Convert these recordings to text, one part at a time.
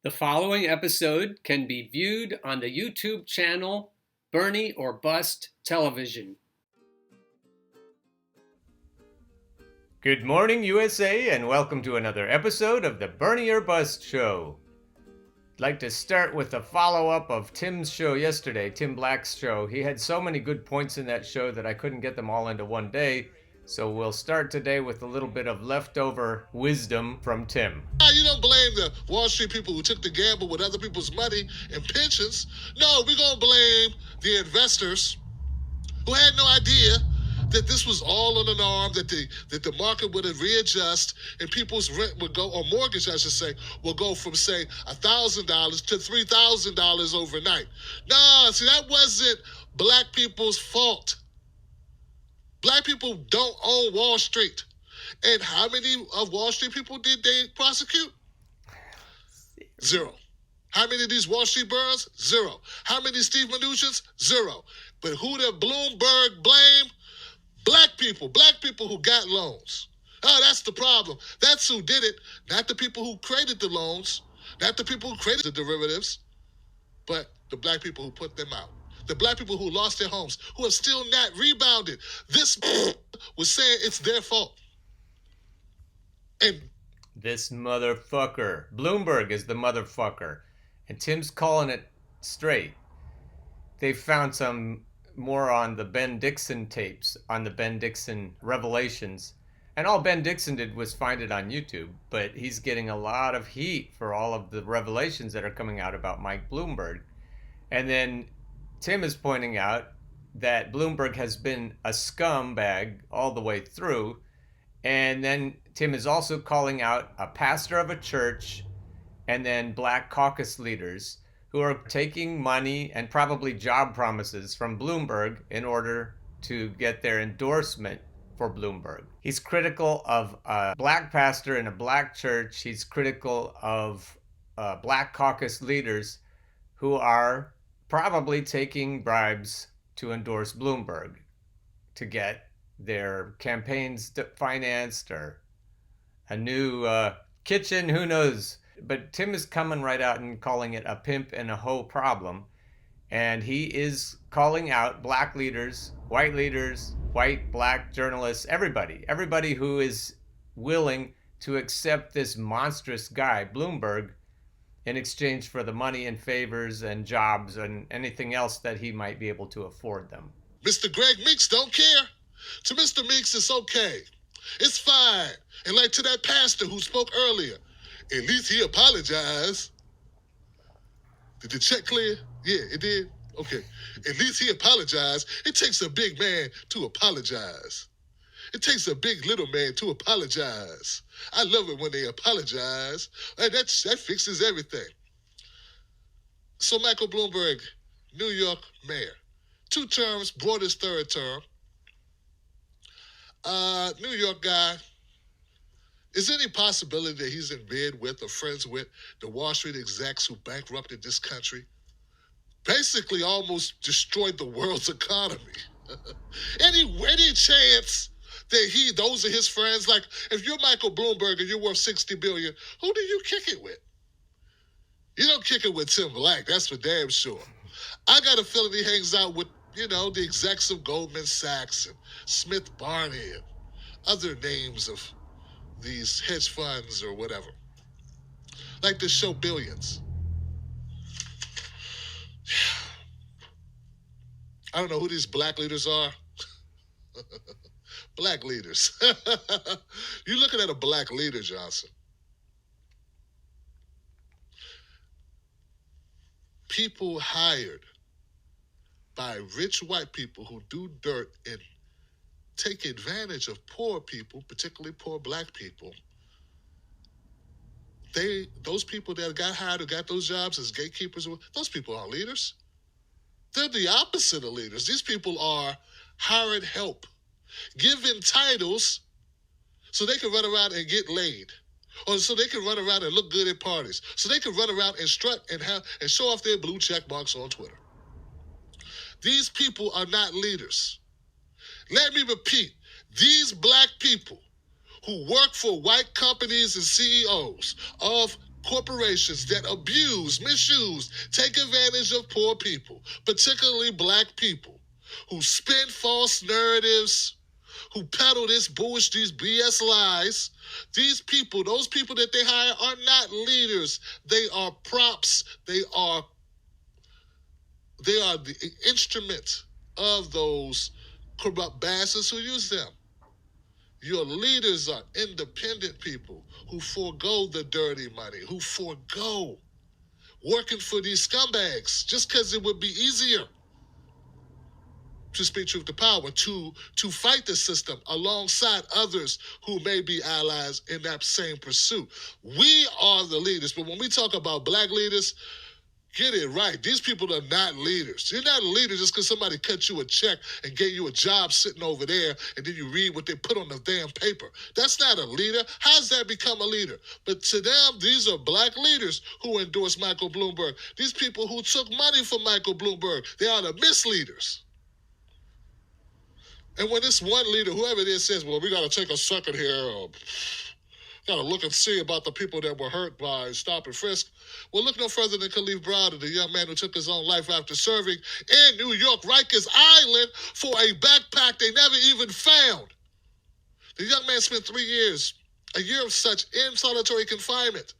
The following episode can be viewed on the YouTube channel Bernie or Bust Television. Good morning, USA, and welcome to another episode of the Bernie or Bust Show. I'd like to start with a follow-up of Tim's show yesterday, Tim Black's show. He had so many good points in that show that I couldn't get them all into one day, so we'll start today with a little bit of leftover wisdom from Tim. You don't blame the Wall Street people who took the gamble with other people's money and pensions. No, we're going to blame the investors who had no idea that this was all on an arm, that the market would readjust and people's rent would go, or mortgage, I should say, will go from, say, $1,000 to $3,000 overnight. No, see, that wasn't black people's fault. Black people don't own Wall Street. And how many of Wall Street people did they prosecute? Zero. How many of these Wall Street burns? Zero. How many Steve Mnuchin's? Zero. But who did Bloomberg blame? Black people who got loans. Oh, that's the problem. That's who did it, not the people who created the loans, not the people who created the derivatives, but the black people who put them out. The black people who lost their homes, who have still not rebounded. This was saying it's their fault. And this motherfucker, Bloomberg is the motherfucker, and Tim's calling it straight. They found some more on the Ben Dixon tapes, on the Ben Dixon revelations, and all Ben Dixon did was find it on YouTube, but he's getting a lot of heat for all of the revelations that are coming out about Mike Bloomberg. And then Tim is pointing out that Bloomberg has been a scumbag all the way through. And then Tim is also calling out a pastor of a church and then black caucus leaders who are taking money and probably job promises from Bloomberg in order to get their endorsement for Bloomberg. He's critical of a black pastor in a black church. He's critical of black caucus leaders who are probably taking bribes to endorse Bloomberg to get their campaigns financed or a new kitchen, who knows. But Tim is coming right out and calling it a pimp and a hoe problem. And he is calling out black leaders, white, black journalists, everybody who is willing to accept this monstrous guy, Bloomberg, in exchange for the money and favors and jobs and anything else that he might be able to afford them. Mr. Greg Meeks don't care. To Mr. Meeks, it's okay. It's fine. And like to that pastor who spoke earlier, at least he apologized. Did the check clear? Yeah, it did? Okay. At least he apologized. It takes a big man to apologize. It takes a big little man to apologize. I love it when they apologize. And that fixes everything. So Michael Bloomberg, New York mayor. 2 terms, brought his 3rd term. New York guy. Is there any possibility that he's in bed with or friends with the Wall Street execs who bankrupted this country? Basically almost destroyed the world's economy. Any chance that those are his friends? Like, if you're Michael Bloomberg and you're worth $60 billion, who do you kick it with? You don't kick it with Tim Black, that's for damn sure. I got a feeling he hangs out with, the execs of Goldman Sachs and Smith Barney and other names of these hedge funds or whatever. Like the show Billions. I don't know who these black leaders are. Black leaders. You're looking at a black leader, Johnson. People hired by rich white people who do dirt and take advantage of poor people, particularly poor black people. Those people that got hired or got those jobs as gatekeepers, those people aren't leaders. They're the opposite of leaders. These people are hired help, given titles so they can run around and get laid, or so they can run around and look good at parties, so they can run around and strut and show off their blue check marks on Twitter. These people are not leaders. Let me repeat, these black people who work for white companies and CEOs of corporations that abuse, misuse, take advantage of poor people, particularly black people, who spin false narratives, who peddle this bullshit, these BS lies. These people, those people that they hire are not leaders. They are props. They are the instrument of those corrupt bastards who use them. Your leaders are independent people who forego the dirty money, who forego working for these scumbags just because it would be easier to speak truth to power, to fight the system alongside others who may be allies in that same pursuit. We are the leaders, but when we talk about black leaders, get it right. These people are not leaders. You're not a leader just because somebody cut you a check and gave you a job sitting over there, and then you read what they put on the damn paper. That's not a leader. How's that become a leader? But to them, these are black leaders who endorse Michael Bloomberg. These people who took money from Michael Bloomberg, they are the misleaders. And when this one leader, whoever it is, says, well, we got to take a second here, got to look and see about the people that were hurt by stop and frisk. Well, look no further than Khalif Browder, the young man who took his own life after serving in New York, Rikers Island, for a backpack they never even found. The young man spent 3 years, a year of such, in solitary confinement,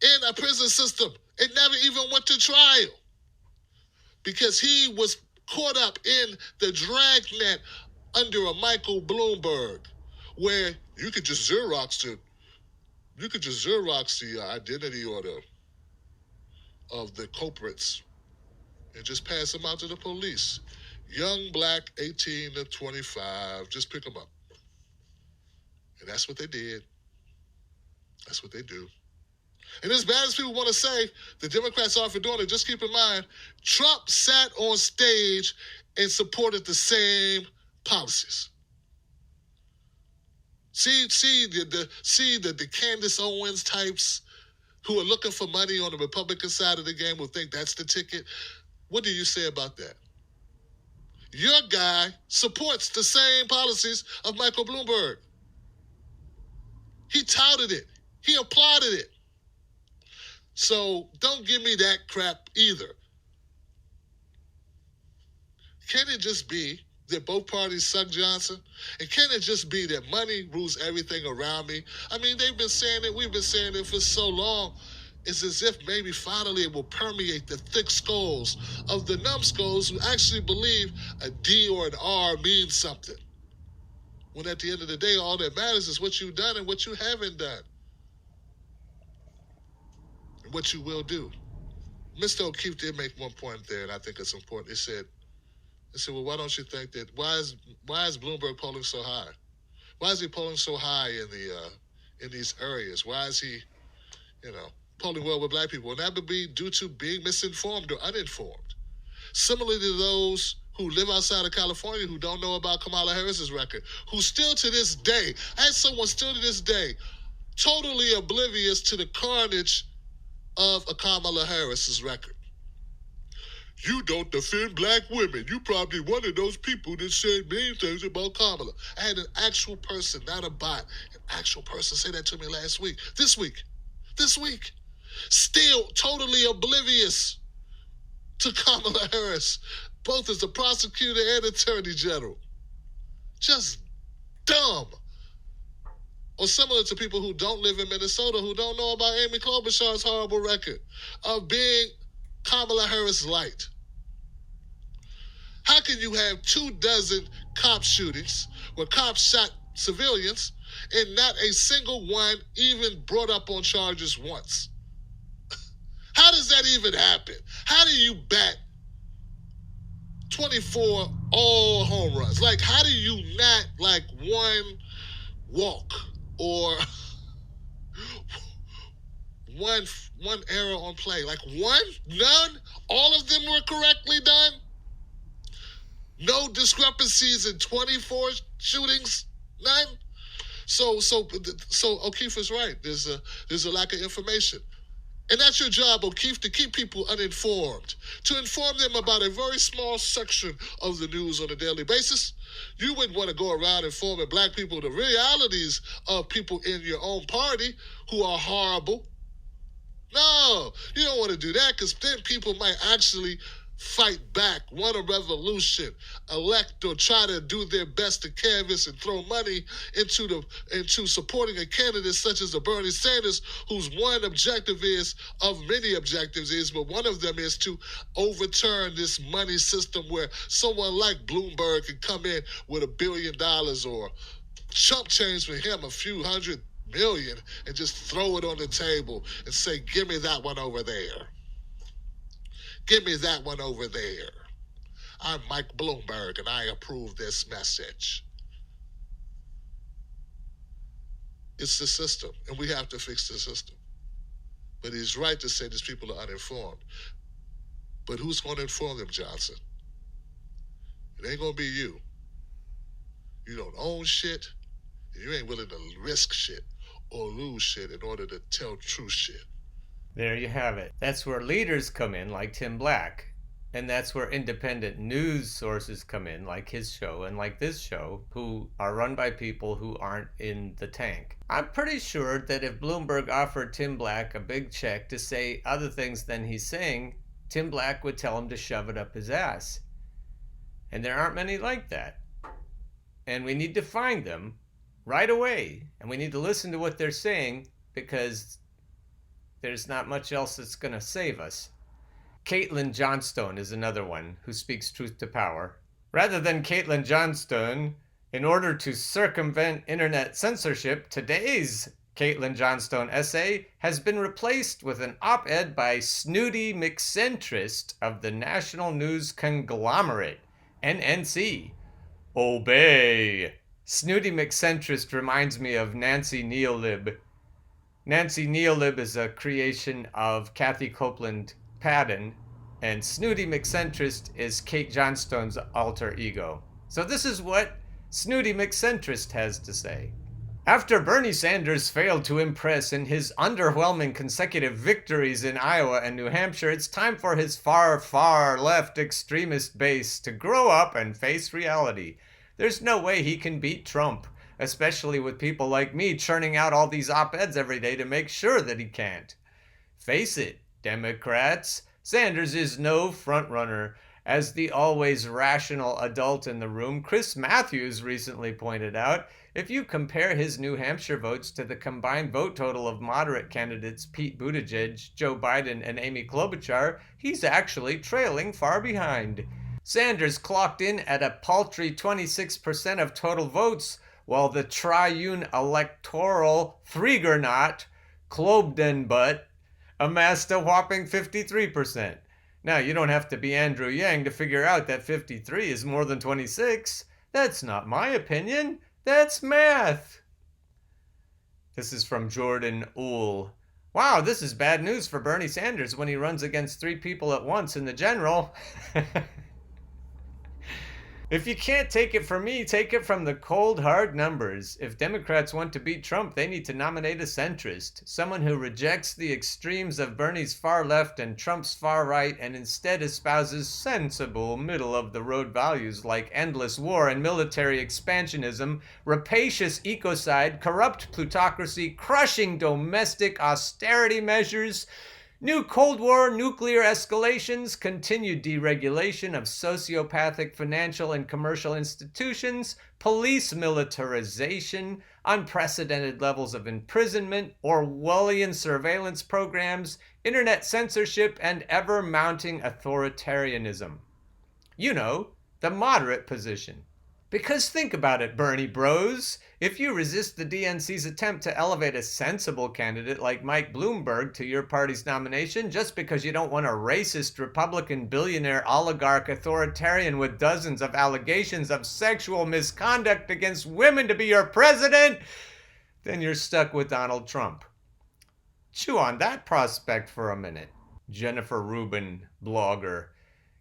in a prison system. It never even went to trial because he was caught up in the dragnet under a Michael Bloomberg, where you could just Xerox the identity or of the culprits and just pass them out to the police. Young black, 18 to 25, just pick them up. And that's what they did. That's what they do. And as bad as people want to say the Democrats are for doing it, just keep in mind, Trump sat on stage and supported the same policies. See the Candace Owens types who are looking for money on the Republican side of the game will think that's the ticket. What do you say about that? Your guy supports the same policies of Michael Bloomberg. He touted it. He applauded it. So don't give me that crap either. Can it just be that both parties suck Johnson? And can it just be that money rules everything around me? I mean, they've been saying it. We've been saying it for so long. It's as if maybe finally it will permeate the thick skulls of the numbskulls who actually believe a D or an R means something. When at the end of the day, all that matters is what you've done and what you haven't done. And what you will do. Mr. O'Keefe did make one point there, and I think it's important. He said, well, why don't you think that, why is Bloomberg polling so high? Why is he polling so high in these areas? Why is he, polling well with black people? And that would be due to being misinformed or uninformed. Similarly to those who live outside of California who don't know about Kamala Harris's record, who still to this day, I had someone still to this day, totally oblivious to the carnage of a Kamala Harris's record. You don't defend black women. You probably one of those people that said mean things about Kamala. I had an actual person, not a bot, an actual person say that to me this week, still totally oblivious to Kamala Harris, both as the prosecutor and attorney general. Just dumb. Or similar to people who don't live in Minnesota who don't know about Amy Klobuchar's horrible record of being Kamala Harris light. How can you have 24 cop shootings where cops shot civilians and not a single one even brought up on charges once? How does that even happen? How do you bat 24 all home runs? Like, how do you not one walk or one error on play? One? None? All of them were correctly done? No discrepancies in 24 shootings? None? So O'Keefe is right. There's a lack of information. And that's your job, O'Keefe, to keep people uninformed, to inform them about a very small section of the news on a daily basis. You wouldn't want to go around informing black people the realities of people in your own party who are horrible, No, you don't want to do that because then people might actually fight back, want a revolution, elect or try to do their best to canvass and throw money into supporting a candidate such as a Bernie Sanders, whose one objective is, of many objectives is, but one of them is to overturn this money system where someone like Bloomberg can come in with $1 billion or chump change for him a few $100 million and just throw it on the table and say, give me that one over there. Give me that one over there. I'm Mike Bloomberg and I approve this message. It's the system, and we have to fix the system. But he's right to say these people are uninformed. But who's going to inform them, Johnson? It ain't going to be you. You don't own shit, and you ain't willing to risk shit or lose shit in order to tell true shit. There you have it. That's where leaders come in, like Tim Black. And that's where independent news sources come in, like his show and like this show, who are run by people who aren't in the tank. I'm pretty sure that if Bloomberg offered Tim Black a big check to say other things than he's saying, Tim Black would tell him to shove it up his ass. And there aren't many like that. And we need to find them right away. And we need to listen to what they're saying, because there's not much else that's going to save us. Caitlin Johnstone is another one who speaks truth to power. Rather than Caitlin Johnstone, in order to circumvent internet censorship, today's Caitlin Johnstone essay has been replaced with an op-ed by Snooty McCentrist of the national news conglomerate, NNC. Obey. Snooty McCentrist reminds me of Nancy Neolib. Nancy Neolib is a creation of Kathy Copeland Padden, and Snooty McCentrist is Kate Johnstone's alter ego. So this is what Snooty McCentrist has to say. After Bernie Sanders failed to impress in his underwhelming consecutive victories in Iowa and New Hampshire, it's time for his far, far left extremist base to grow up and face reality. There's no way he can beat Trump, especially with people like me churning out all these op-eds every day to make sure that he can't. Face it, Democrats, Sanders is no frontrunner. As the always rational adult in the room, Chris Matthews recently pointed out, if you compare his New Hampshire votes to the combined vote total of moderate candidates Pete Buttigieg, Joe Biden, and Amy Klobuchar, he's actually trailing far behind. Sanders clocked in at a paltry 26% of total votes, while the triune electoral threegernaut, Clobdenbutt, amassed a whopping 53%. Now, you don't have to be Andrew Yang to figure out that 53 is more than 26. That's not my opinion. That's math. This is from Jordan Uhl. Wow, this is bad news for Bernie Sanders when he runs against 3 people at once in the general. If you can't take it from me, take it from the cold, hard numbers. If Democrats want to beat Trump, they need to nominate a centrist, someone who rejects the extremes of Bernie's far left and Trump's far right and instead espouses sensible, middle-of-the-road values like endless war and military expansionism, rapacious ecocide, corrupt plutocracy, crushing domestic austerity measures, new Cold War nuclear escalations, continued deregulation of sociopathic financial and commercial institutions, police militarization, unprecedented levels of imprisonment, Orwellian surveillance programs, internet censorship, and ever-mounting authoritarianism. You know, the moderate position. Because think about it, Bernie bros. If you resist the DNC's attempt to elevate a sensible candidate like Mike Bloomberg to your party's nomination just because you don't want a racist Republican billionaire oligarch authoritarian with dozens of allegations of sexual misconduct against women to be your president, then you're stuck with Donald Trump. Chew on that prospect for a minute. Jennifer Rubin, blogger.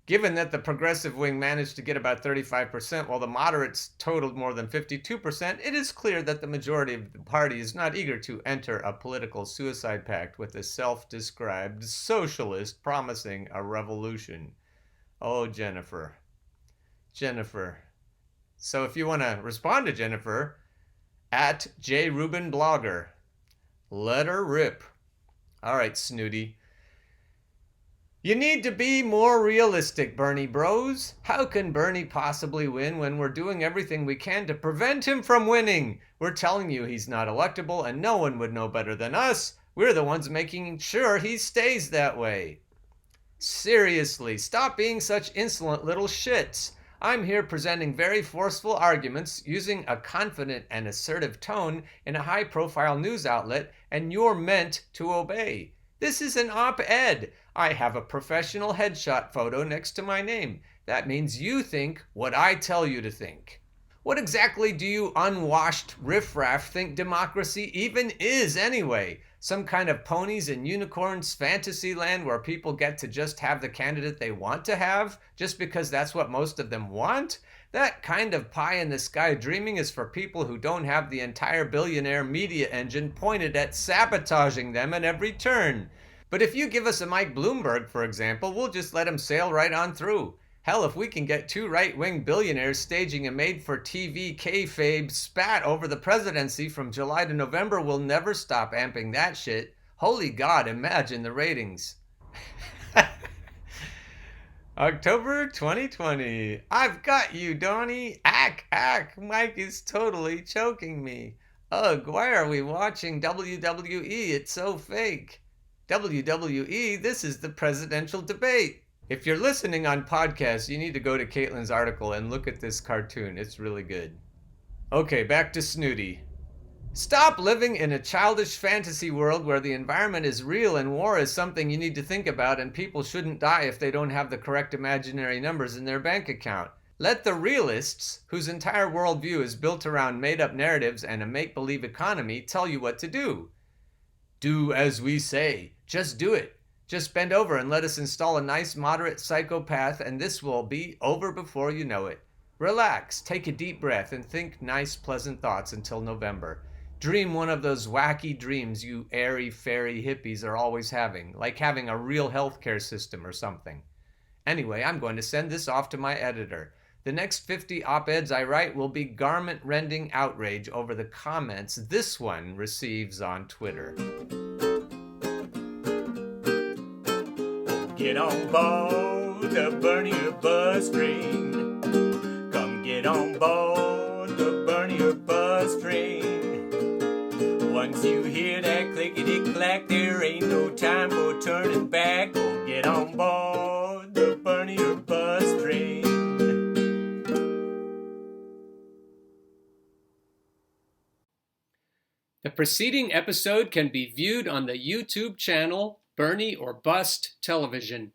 Given that the progressive wing managed to get about 35% while the moderates totaled more than 52%, it is clear that the majority of the party is not eager to enter a political suicide pact with a self-described socialist promising a revolution. Oh, Jennifer. Jennifer. So if you want to respond to Jennifer, at JRubinBlogger, let her rip. All right, Snooty. You need to be more realistic, Bernie bros. How can Bernie possibly win when we're doing everything we can to prevent him from winning? We're telling you he's not electable and no one would know better than us. We're the ones making sure he stays that way. Seriously, stop being such insolent little shits. I'm here presenting very forceful arguments using a confident and assertive tone in a high-profile news outlet, and you're meant to obey. This is an op-ed. I have a professional headshot photo next to my name. That means you think what I tell you to think. What exactly do you unwashed riffraff think democracy even is anyway? Some kind of ponies and unicorns fantasy land where people get to just have the candidate they want to have just because that's what most of them want? That kind of pie-in-the-sky dreaming is for people who don't have the entire billionaire media engine pointed at sabotaging them at every turn. But if you give us a Mike Bloomberg, for example, we'll just let him sail right on through. Hell, if we can get two right-wing billionaires staging a made-for-TV kayfabe spat over the presidency from July to November, we'll never stop amping that shit. Holy God, imagine the ratings. October 2020. I've got you, Donnie. Ack. Mike is totally choking me. Ugh, why are we watching WWE? It's so fake. WWE, this is the presidential debate. If you're listening on podcasts, you need to go to Caitlin's article and look at this cartoon. It's really good. Okay, back to Snooty. Stop living in a childish fantasy world where the environment is real and war is something you need to think about and people shouldn't die if they don't have the correct imaginary numbers in their bank account. Let the realists, whose entire worldview is built around made-up narratives and a make-believe economy, tell you what to do. Do as we say. Just do it. Just bend over and let us install a nice moderate psychopath and this will be over before you know it. Relax, take a deep breath and think nice pleasant thoughts until November. Dream one of those wacky dreams you airy-fairy hippies are always having, like having a real healthcare system or something. Anyway, I'm going to send this off to my editor. The next 50 op-eds I write will be garment-rending outrage over the comments this one receives on Twitter. Get on board the Bernie bus train. Come get on board the Bernie bus train. Once you hear that clickety-clack, there ain't no time for turning back. Go get on board the Bernie bus train. The preceding episode can be viewed on the YouTube channel Bernie or Bust Television.